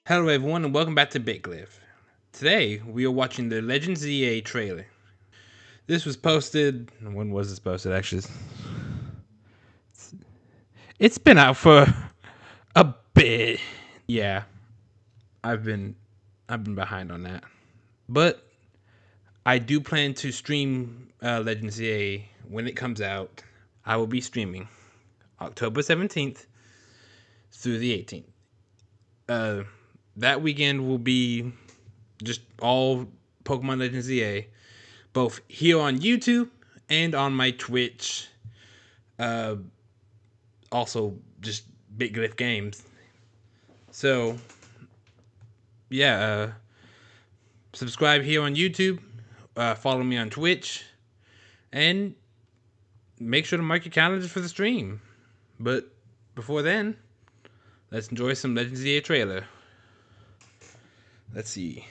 Hello everyone and welcome back to BitGlyph. Today we are watching the Legends Z-A trailer. This was posted, when was this posted actually? It's been out for a bit. Yeah, I've been behind on that. But I do plan to stream Legends Z-A when it comes out. I will be streaming October 17th through the 18th. That weekend will be just all Pokemon Legends Z-A, both here on YouTube and on my Twitch. Also, just BitGlyph Games. So, yeah, subscribe here on YouTube, follow me on Twitch, and make sure to mark your calendars for the stream. But before then, let's enjoy some Legends Z-A trailer. Let's see.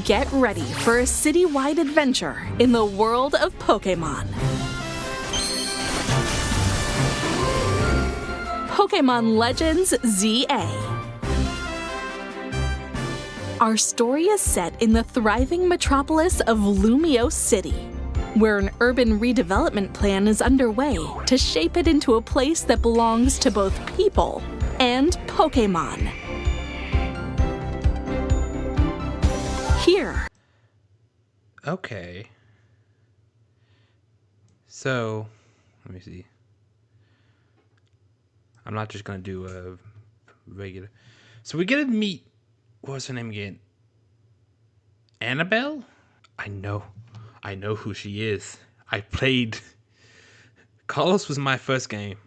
Get ready for a citywide adventure in the world of Pokémon. Pokémon Legends Z-A. Our story is set in the thriving metropolis of Lumiose City, where an urban redevelopment plan is underway to shape it into a place that belongs to both people and Pokémon. Here. Okay. So, let me see. I'm not just gonna do a regular. So we get to meet. What's her name again? Annabelle? I know who she is. I played. Carlos was my first game.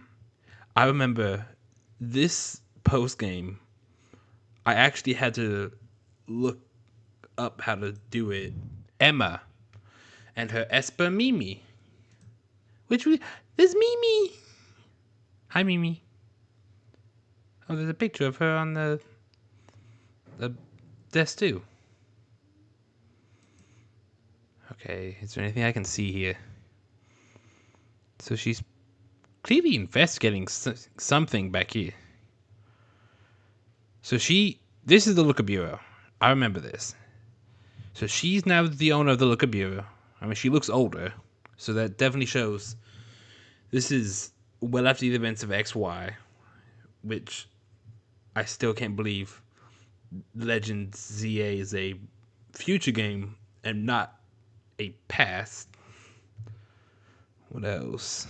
I remember this post game. I actually had to look up how to do it. Emma and her Esper Mimi. There's Mimi. Hi Mimi. Oh, there's a picture of her on the desk too. Okay, is there anything I can see here? So she's clearly investigating something back here. So this is the Looker Bureau. I remember this. So she's now the owner of the Looker Bureau. I mean, she looks older, so that definitely shows this is well after the events of XY, which I still can't believe Legends Z-A is a future game and not a past. What else?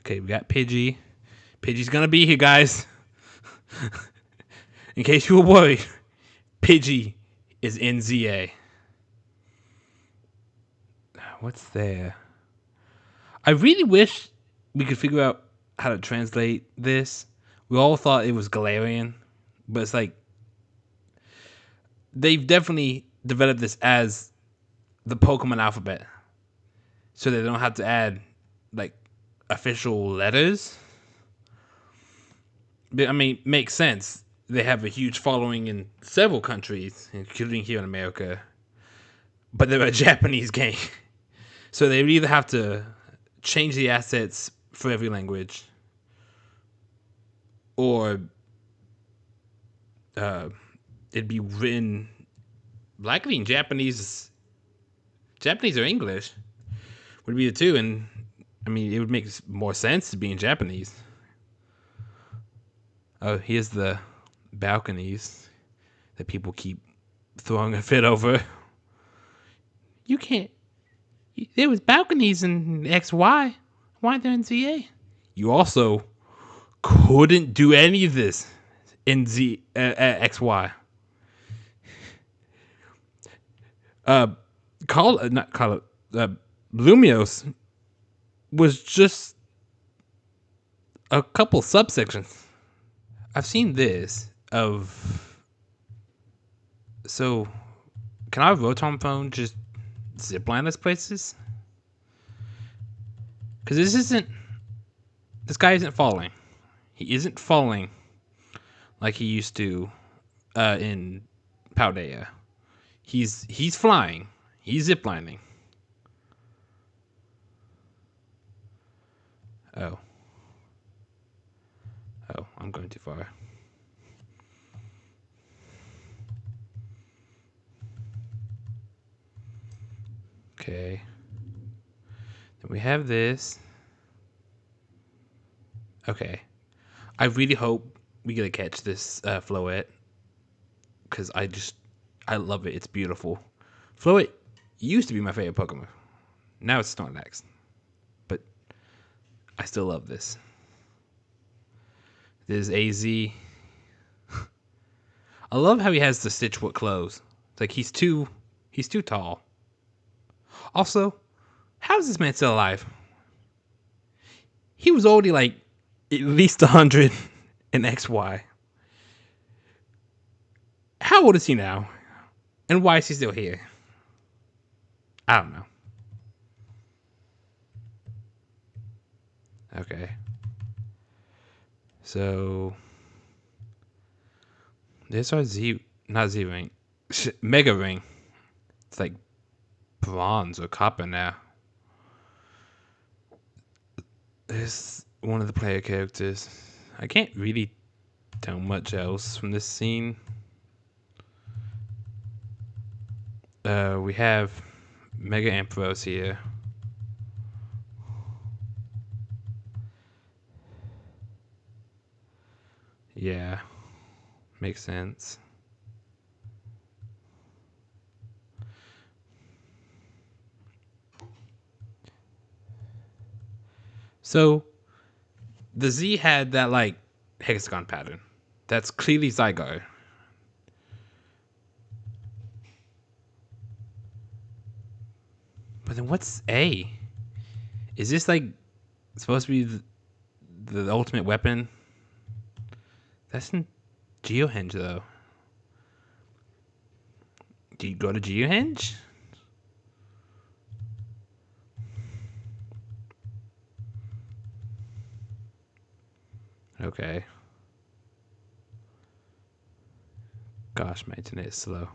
Okay, we got Pidgey. Pidgey's gonna be here, guys. In case you were worried, Pidgey is in Z-A. What's there? I really wish we could figure out how to translate this. We all thought it was Galarian, but it's like they've definitely developed this as the Pokemon alphabet, so they don't have to add like official letters. But, I mean, makes sense. They have a huge following in several countries, including here in America. But they're a Japanese game, so they either have to change the assets for every language, or it'd be written likely in Japanese or English would be the two, and I mean it would make more sense to be in Japanese. Oh, here's the balconies that people keep throwing a fit over. You can't. There was balconies in XY. Why they're in ZA? You also couldn't do any of this in XY. Lumiose was just a couple subsections. I've seen this of. So, can our Rotom phone just zipline us places? Because this guy isn't falling. He isn't falling like he used to in Paldea. He's flying. He's ziplining. Oh. I'm going too far. Okay. Then we have this. Okay. I really hope we get to catch this Floette. Because I love it. It's beautiful. Floette used to be my favorite Pokemon. Now it's Snorlax. But I still love this. This is AZ. I love how he has the Stitchwood clothes. It's like he's too tall. Also, how is this man still alive? He was already like at least 100 in XY. How old is he now? And why is he still here? I don't know. Okay. So there's our not Z ring, Mega ring. It's like bronze or copper now. There's one of the player characters. I can't really tell much else from this scene. We have Mega Ampharos here. Yeah, makes sense. So the Z had that like hexagon pattern. That's clearly Zygarde. But then what's A? Is this like supposed to be the ultimate weapon? That's in Geohenge though. Do you go to Geohenge? Okay. Gosh, my internet is slow.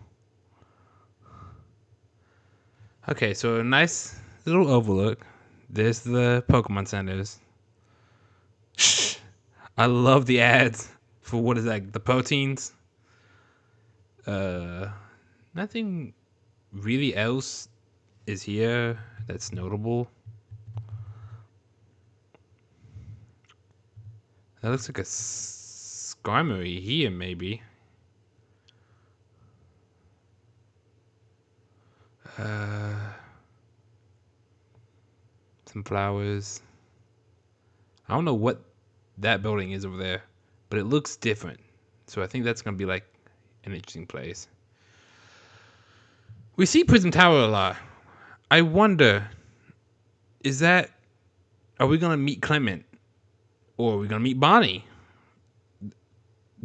Okay, so a nice little overlook. There's the Pokemon centers. Shh. I love the ads for what is that? The proteins. Nothing really else is here that's notable. That looks like a Skarmory here, maybe. Some flowers. I don't know what that building is over there, but it looks different. So I think that's gonna be like an interesting place. We see Prism Tower a lot. I wonder, are we gonna meet Clement? Or are we gonna meet Bonnie?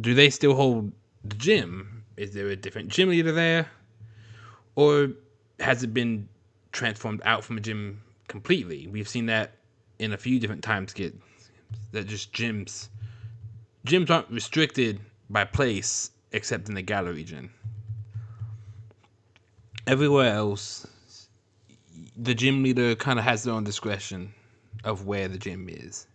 Do they still hold the gym? Is there a different gym leader there? Or has it been transformed out from a gym completely? We've seen that in a few different time skips. That just gyms aren't restricted by place except in the Galar region. Everywhere else, the gym leader kind of has their own discretion of where the gym is.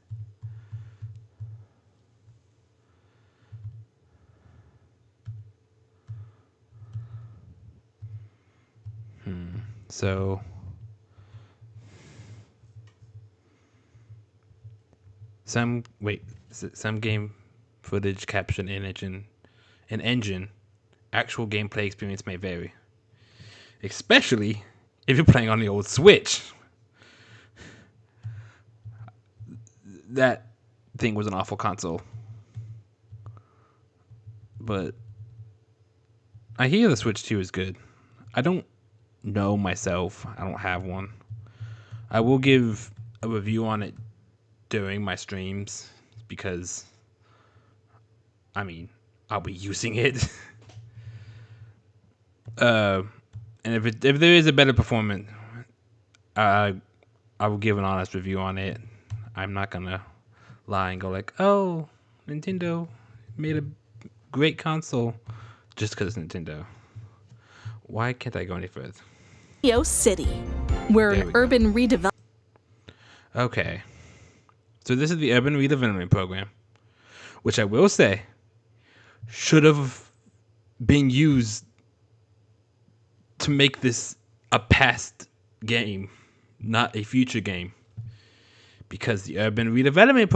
So some game footage caption in engine actual gameplay experience may vary, especially if you're playing on the old Switch. That thing was an awful console, but I hear the Switch 2 is good. I don't know myself. I don't have one. I will give a review on it during my streams because, I mean, I'll be using it. And if there is a better performance, I will give an honest review on it. I'm not gonna lie and go like, "Oh, Nintendo made a great console," just because it's Nintendo. Why can't I go any further? Lumio City, where an urban redevelopment. Okay. So this is the Urban Redevelopment Program. which I will say should have been used to make this a past game, not a future game, because the urban redevelopment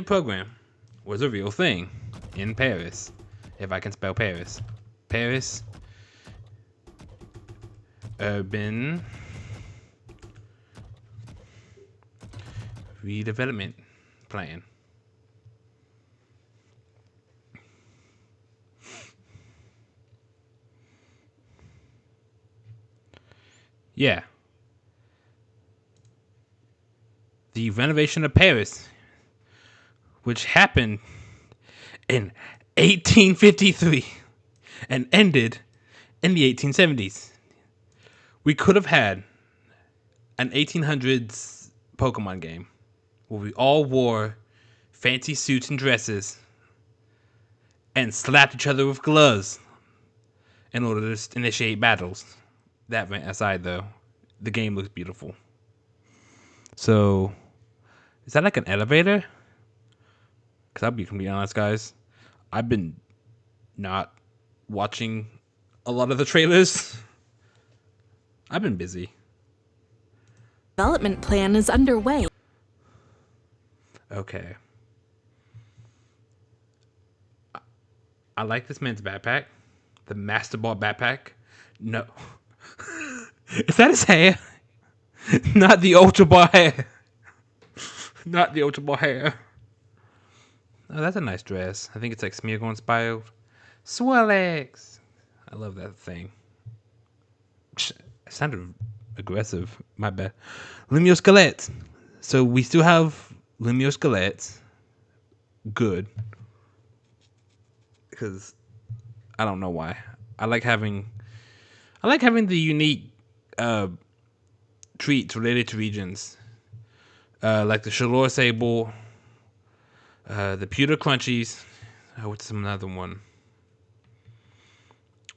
program was a real thing in Paris. If I can spell Paris. Paris Urban Redevelopment Plan. Yeah. The renovation of Paris, which happened in 1853 and ended in the 1870s. We could have had an 1800s Pokemon game where we all wore fancy suits and dresses and slapped each other with gloves in order to initiate battles. That went aside, though. The game looks beautiful. So, is that like an elevator? Because I'll be completely honest, guys. I've been not watching a lot of the trailers. I've been busy. Development plan is underway. Okay. I like this man's backpack. The Master Ball backpack. No. Is that his hair? Not the Ultra Ball hair. Not the Ultra Ball hair. Oh, that's a nice dress. I think it's like Smeargle inspired. Swellex. I love that thing. It sounded aggressive. My bad. Lumio Skelet. So we still have Lumio Skelet. Good. Because I don't know why. I like having the unique treats related to regions. Like the Shalor Sable, the Pewter Crunchies. What's another one?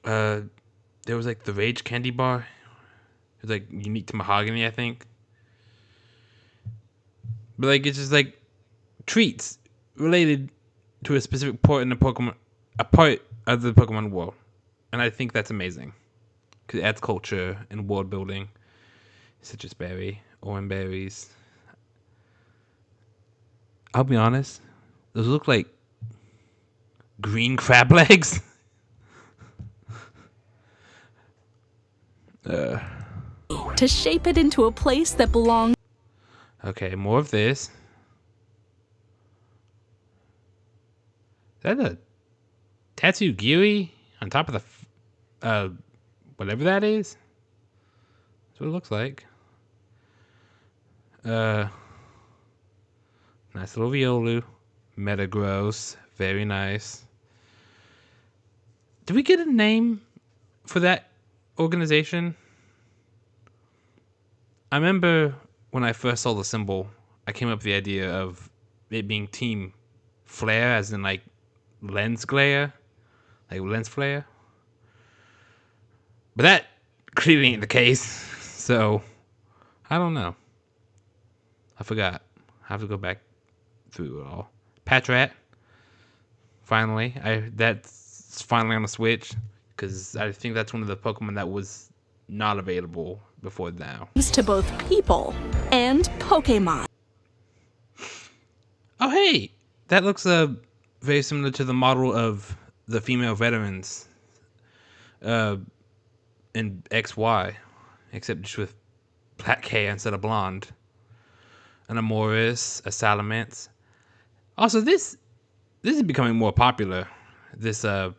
There was like the Rage Candy Bar. It was like unique to Mahogany, I think. But like it's just like treats related to a specific part in the Pokemon, a part of the Pokemon world, and I think that's amazing because it adds culture and world building. Citrus berry, orange berries. I'll be honest, those look like green crab legs. To shape it into a place that belongs. Okay, more of this. Is that a tattoo Geary on top of the whatever that is? That's what it looks like. Nice little Riolu. Metagross. Very nice. Did we get a name for that organization? I remember when I first saw the symbol, I came up with the idea of it being Team Flare, as in like lens glare, like lens flare. But that clearly ain't the case, so I don't know. I forgot. I have to go back through it all. Patrat, finally. That's finally on the Switch, because I think that's one of the Pokemon that was not available before now. To both people and Pokemon. Oh, hey! That looks very similar to the model of the female veterans in XY, except just with black hair instead of blonde. An Amoris, a Salamence. Also, this is becoming more popular. This the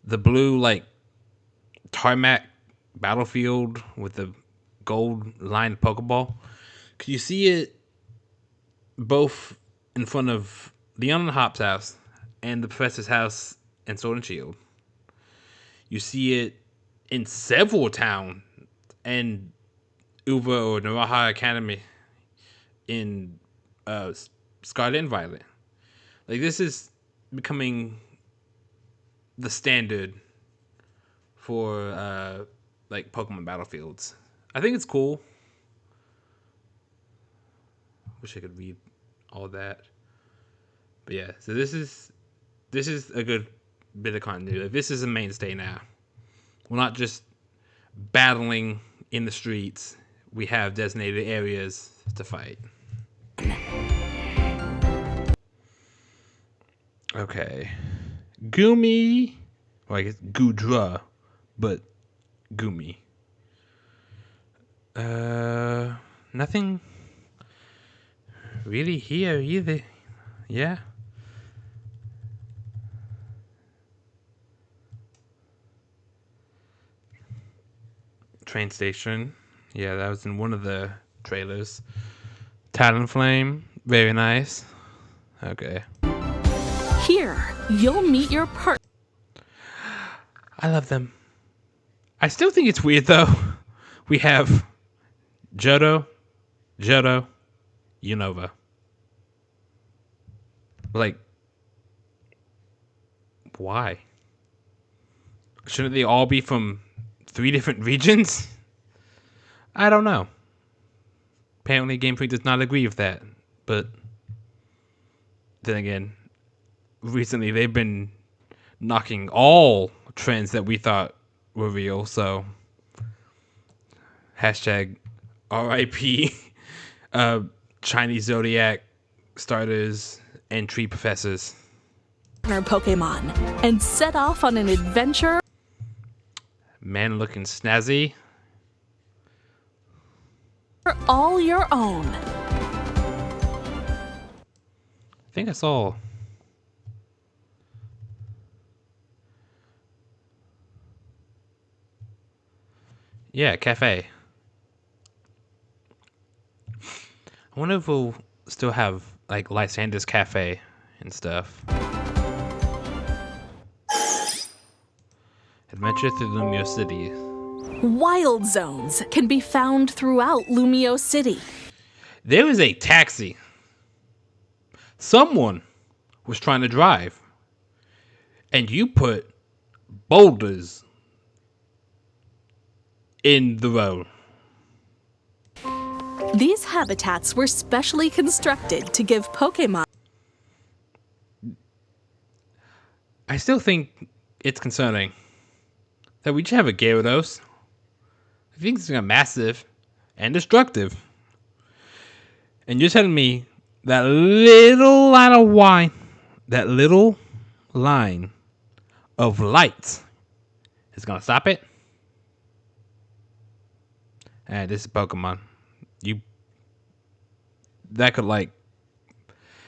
blue like tarmac battlefield with the gold lined Pokeball. Can you see it both in front of Leon and Hop's house and the professor's house in Sword and Shield? You see it in several towns and Uva or Naraha Academy in Scarlet and Violet. Like, this is becoming the standard for like Pokemon battlefields. I think it's cool. Wish I could read all that. But yeah, so this is a good bit of continuity. This is a mainstay now. We're not just battling in the streets. We have designated areas to fight. Okay. Gumi. Well, I guess Gudra, but Gumi. Nothing really here either. Yeah. Train station. Yeah, that was in one of the trailers. Talonflame. Very nice. Okay. Here, you'll meet your partner. I love them. I still think it's weird though. We have Johto, Unova. Like, why? Shouldn't they all be from 3 different regions? I don't know. Apparently Game Freak does not agree with that. But then again, recently they've been knocking all trends that we thought were real, so hashtag RIP Chinese Zodiac starters and tree professors. Pokemon and set off on an adventure. Man looking snazzy. All your own. I think I saw. Yeah, cafe. I wonder if we'll still have like Lysander's cafe and stuff. Adventure through Lumio City. Wild zones can be found throughout Lumio City. There was a taxi. Someone was trying to drive. And you put boulders in the road. These habitats were specially constructed to give Pokemon. I still think it's concerning that we just have a Gyarados. I think it's massive and destructive. And you're telling me that little line of wine, that little line of light is gonna stop it? And this is Pokemon. That could like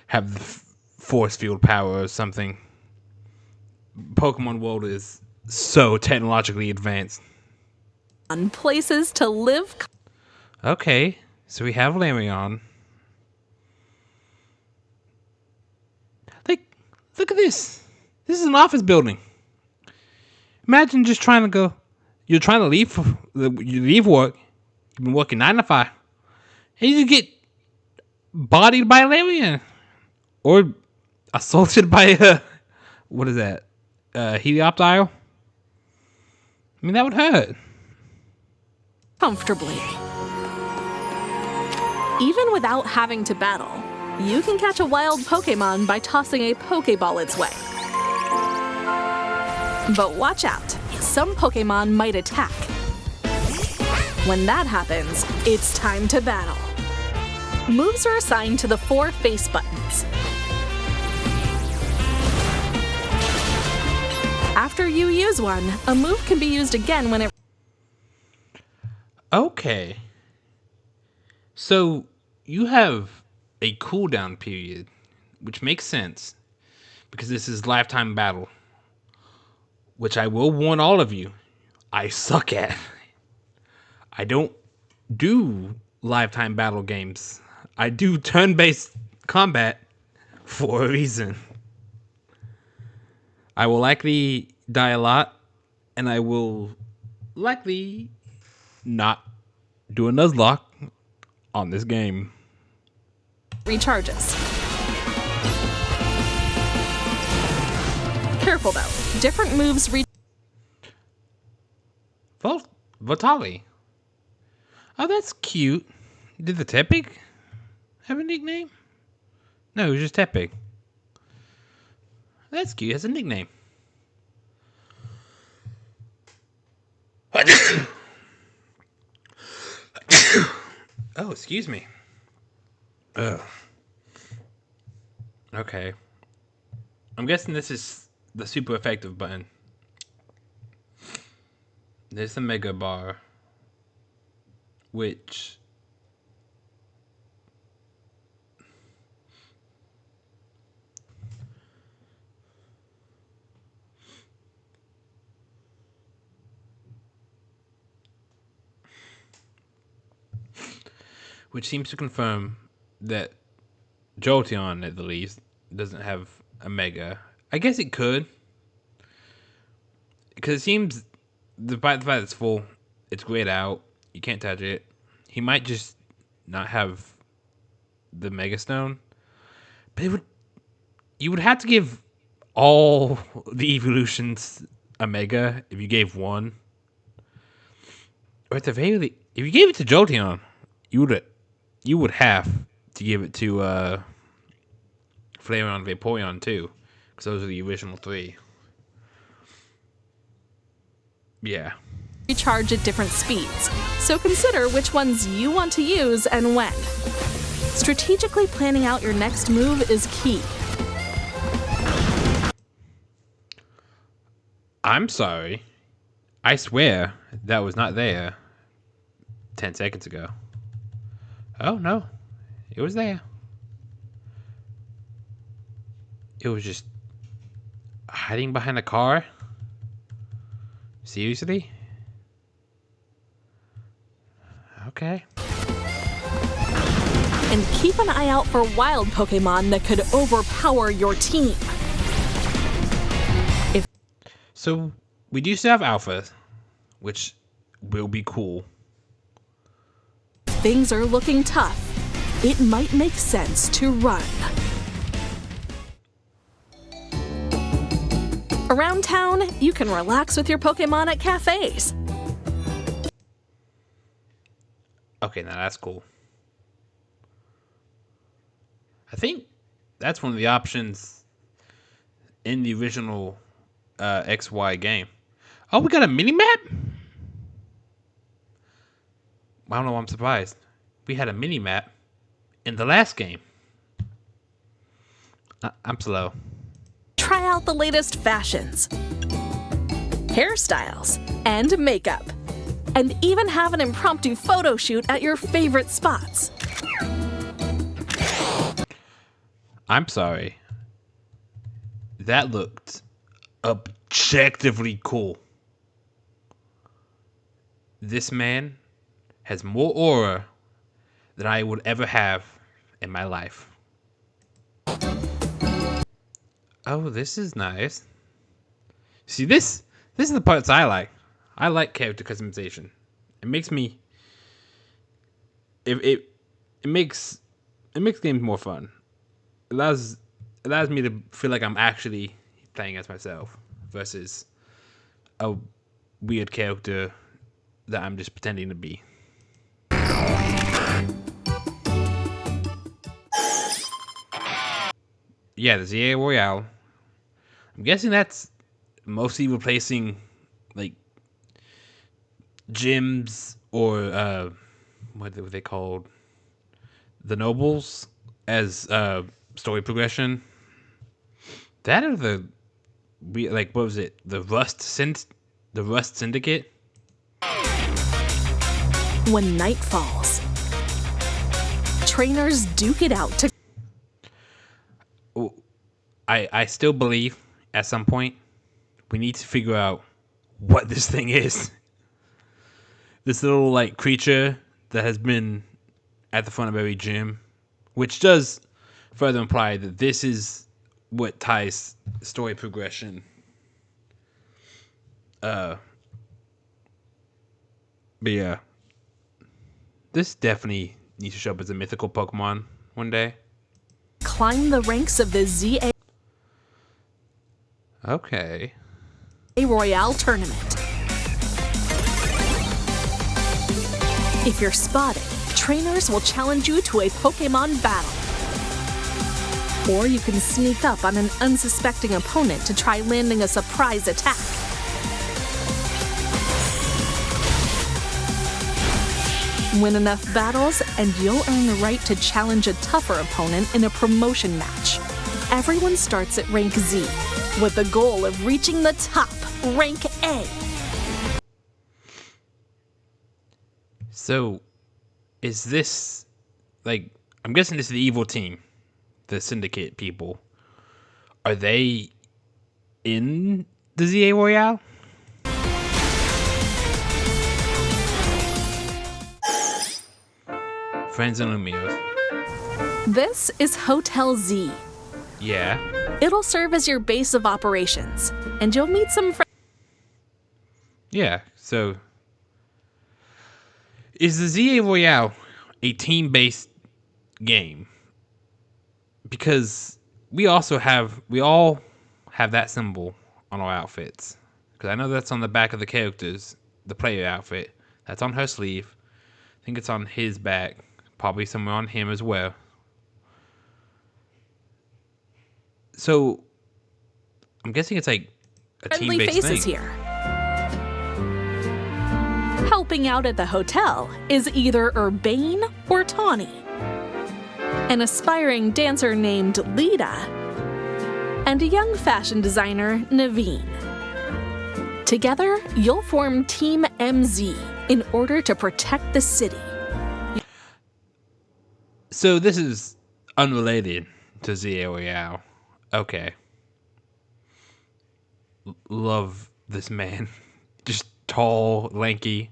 have the force field power or something. Pokemon World is so technologically advanced. On places to live. Okay, so we have Larion. Like, look at this. This is an office building. Imagine just trying to go. You're trying to leave. You leave work. You've been working 9 to 5, and you get bodied by a Larion, or assaulted by a what is that? Helioptile. I mean, that would hurt. Comfortably. Even without having to battle, you can catch a wild Pokemon by tossing a Pokeball its way. But watch out, some Pokemon might attack. When that happens, it's time to battle. Moves are assigned to the 4 face buttons. After you use one, a move can be used again when it... Okay. So you have a cooldown period, which makes sense because this is lifetime battle, which I will warn all of you, I suck at. I don't do lifetime battle games. I do turn-based combat for a reason. I will likely die a lot, and I will likely not do a Nuzlocke on this game. recharges. Careful though, different moves Vitali. Oh, that's cute. Did the Tepig have a nickname? No, it was just Tepe. That's cute. That's a nickname. Oh, excuse me. Ugh. Okay. I'm guessing this is the super effective button. There's the mega bar, which seems to confirm that Jolteon, at the least, doesn't have a mega. I guess it could, because it seems the fact that it's full, it's grayed out. You can't touch it. He might just not have the Mega Stone, but you would have to give all the evolutions a Mega if you gave one. Or at the very least, if you gave it to Jolteon, you would have to give it to Flareon, Vaporeon too, because those are the original three. Yeah. Recharge at different speeds, so consider which ones you want to use and when. Strategically planning out your next move is key. I'm sorry. I swear that was not there 10 seconds ago. Oh, no. It was there. It was just hiding behind a car? Seriously? Okay. And keep an eye out for wild Pokémon that could overpower your team. So, we do still have Alpha, which will be cool. Things are looking tough. It might make sense to run. Around town, you can relax with your Pokémon at cafes. Okay, now that's cool. I think that's one of the options in the original XY game. Oh, we got a mini-map? I don't know why I'm surprised. We had a mini-map in the last game. I'm slow. Try out the latest fashions, hairstyles, and makeup. And even have an impromptu photo shoot at your favorite spots. I'm sorry. That looked objectively cool. This man has more aura than I would ever have in my life. Oh, this is nice. See, this is the parts I like. I like character customization. It makes me it makes games more fun. It allows me to feel like I'm actually playing as myself versus a weird character that I'm just pretending to be. Yeah, the Z-A Royale. I'm guessing that's mostly replacing like gyms or what were they called? The nobles as story progression. That or what was it? The Rust Syndicate? When night falls, trainers duke it out to... I still believe at some point we need to figure out what this thing is. This little like creature that has been at the front of every gym, which does further imply that this is what ties story progression. But yeah, this definitely needs to show up as a mythical Pokemon one day. Climb the ranks of the Z-A Okay. Royale tournament. If you're spotted, trainers will challenge you to a Pokemon battle. Or you can sneak up on an unsuspecting opponent to try landing a surprise attack. Win enough battles, and you'll earn the right to challenge a tougher opponent in a promotion match. Everyone starts at rank Z, with the goal of reaching the top, rank A. So, is this, like, I'm guessing this is the evil team, the Syndicate people. Are they in the Z-A Royale? Friends and Lumios. This is Hotel Z. Yeah. It'll serve as your base of operations, and you'll meet some friends. Yeah, so is the Z-A Royale a team-based game? Because we all have that symbol on our outfits. Because I know that's on the back of the characters, the player outfit. That's on her sleeve. I think it's on his back. Probably somewhere on him as well. So, I'm guessing it's like a Friendly team-based faces thing. here. Helping out at the hotel is either Urbane or Tawny. An aspiring dancer named Lita, and a young fashion designer, Naveen. Together, you'll form Team MZ in order to protect the city. So this is unrelated to Z-A Royale. Okay. Love this man. Just tall, lanky.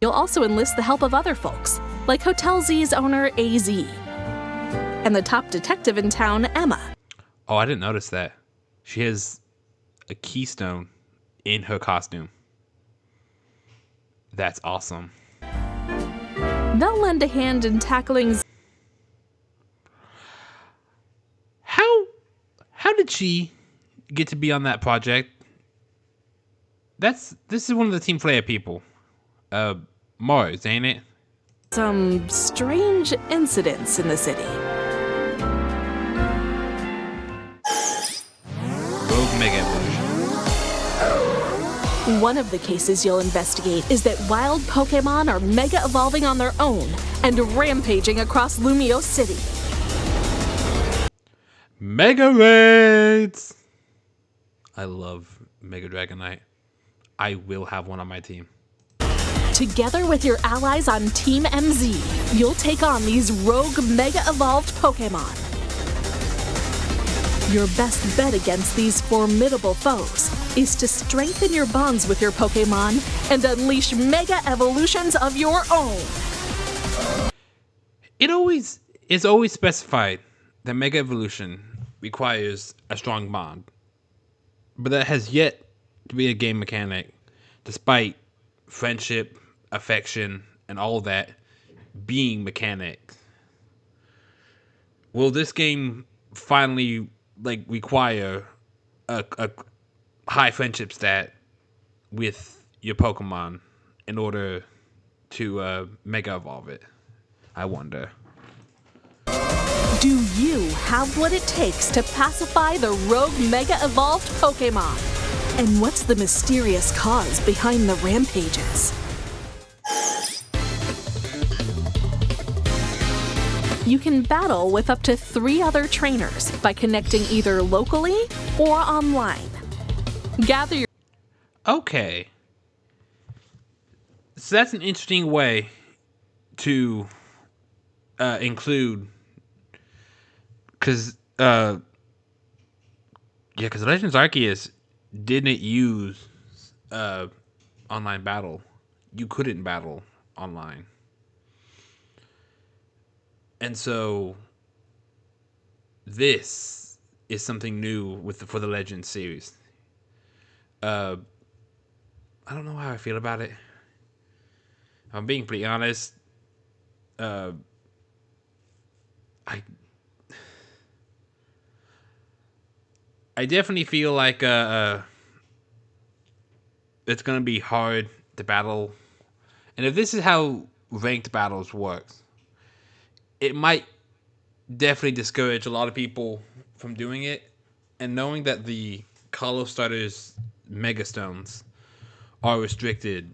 You'll also enlist the help of other folks, like Hotel Z's owner, AZ, and the top detective in town, Emma. Oh, I didn't notice that. She has a keystone in her costume. That's awesome. They'll lend a hand in tackling. How did she get to be on that project? This is one of the Team Flare people. Mars, ain't it? Some strange incidents in the city. Rogue Mega Evolution. One of the cases you'll investigate is that wild Pokémon are mega evolving on their own and rampaging across Lumio City. Mega Raids! I love Mega Dragonite. I will have one on my team. Together with your allies on Team MZ, you'll take on these rogue mega evolved Pokémon. Your best bet against these formidable foes is to strengthen your bonds with your Pokémon and unleash mega evolutions of your own. It's always specified that Mega Evolution requires a strong bond. But that has yet to be a game mechanic, despite friendship, affection, and all that being mechanics. Will this game finally require a high friendship stat with your Pokemon in order to Mega Evolve it? I wonder. Do you have what it takes to pacify the rogue mega evolved Pokémon? And what's the mysterious cause behind the rampages? You can battle with up to 3 other trainers by connecting either locally or online. Gather your... Okay. So that's an interesting way to include, because Legends Arceus didn't use online battle. You couldn't battle online, and so this is something new for the Legends series. I don't know how I feel about it. If I'm being pretty honest. I definitely feel like it's gonna be hard to battle, and if this is how ranked battles works, it might definitely discourage a lot of people from doing it. And knowing that the Carlos starters Megastones are restricted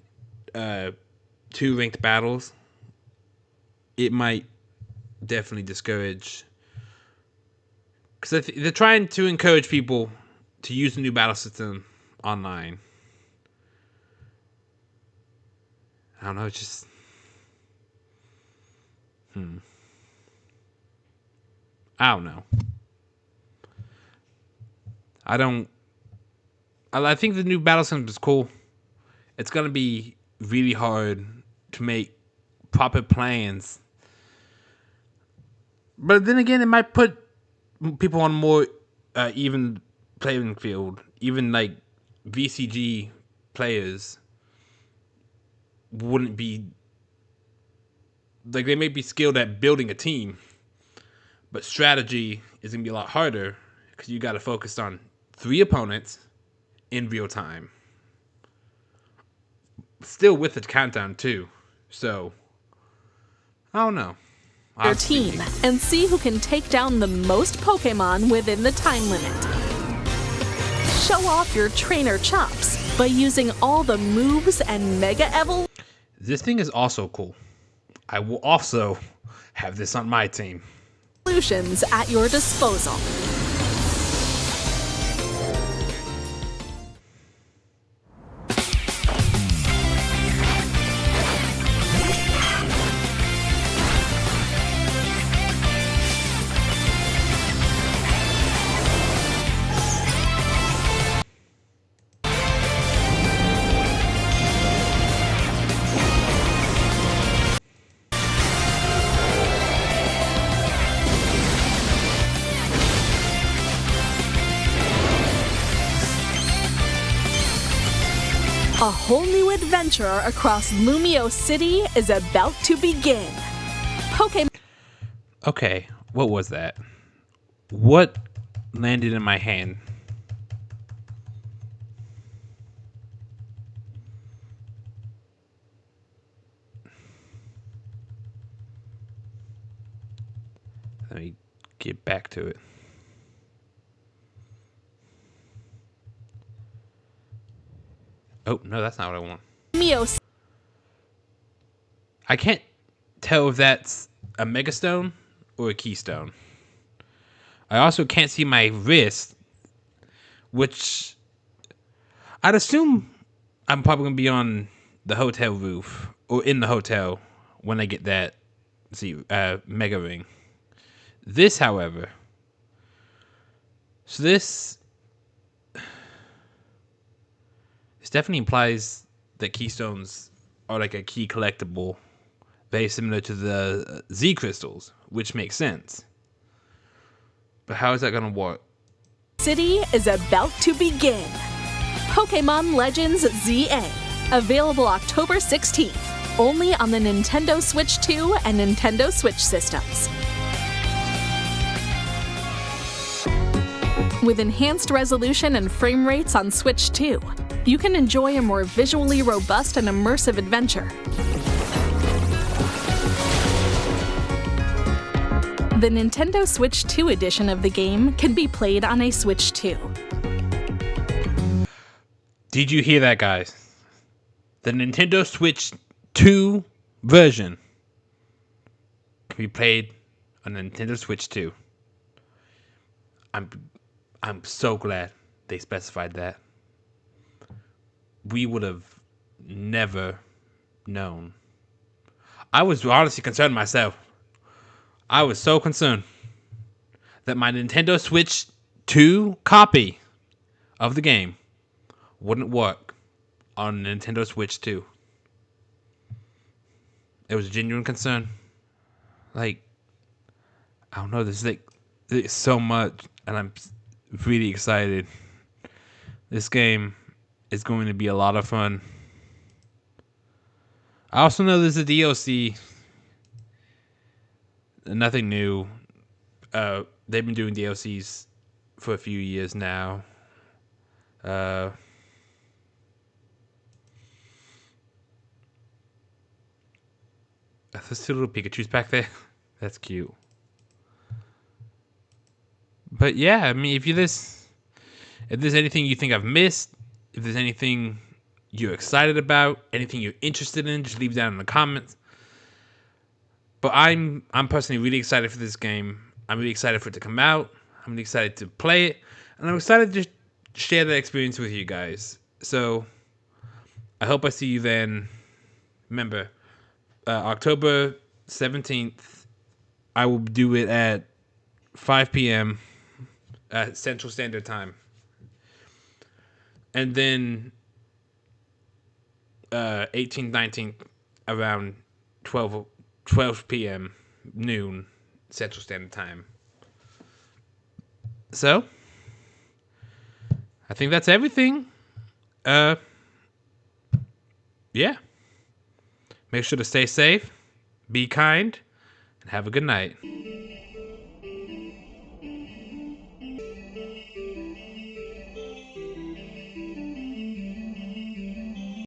to ranked battles, it might definitely discourage. Because they're trying to encourage people to use the new battle system online. I don't know, it's just. I don't know. I don't. I think the new battle system is cool. It's gonna be really hard to make proper plans, but then again, it might put people on more even playing field. Even like VCG players wouldn't be like they may be skilled at building a team, but strategy is gonna be a lot harder because you got to focus on 3 opponents in real time. Still with the countdown too, so I don't know. Your team and see who can take down the most Pokemon within the time limit. Show off your trainer chops by using all the moves and Mega This thing is also cool. I will also have this on my team. Evolutions at your disposal. A whole new adventure across Lumio City is about to begin. Pokemon. Okay, what was that? What landed in my hand? Let me get back to it. Oh, no, that's not what I want. Lumio. I can't tell if that's a Megastone or a Keystone. I also can't see my wrist, which I'd assume I'm probably going to be on the hotel roof or in the hotel when I get that Mega Ring. This, however, this definitely implies that Keystones are like a key collectible, very similar to the Z crystals, which makes sense. But how is that going to work? City is about to begin. Pokémon Legends Z-A, available October 16th, only on the Nintendo Switch 2 and Nintendo Switch systems. With enhanced resolution and frame rates on Switch 2, you can enjoy a more visually robust and immersive adventure. The Nintendo Switch 2 edition of the game can be played on a Switch 2. Did you hear that, guys? The Nintendo Switch 2 version can be played on Nintendo Switch 2. I'm so glad they specified that. We would have never known. I was honestly concerned myself. I was so concerned that my Nintendo Switch 2 copy of the game wouldn't work on Nintendo Switch 2. It was a genuine concern. Like, I don't know, there's so much, and I'm really excited. This game is going to be a lot of fun. I also know there's a DLC. Nothing new. They've been doing DLCs for a few years now. There's two little Pikachus back there. That's cute. But yeah, I mean, if there's anything you think I've missed, if there's anything you're excited about, anything you're interested in, just leave it down in the comments. But I'm personally really excited for this game. I'm really excited for it to come out. I'm really excited to play it, and I'm excited to share that experience with you guys. So I hope I see you then. Remember, October 17th, I will do it at 5 p.m. Central Standard Time. And then 18th, 19th, around 12 p.m. noon Central Standard Time. So, I think that's everything. Yeah. Make sure to stay safe, be kind, and have a good night.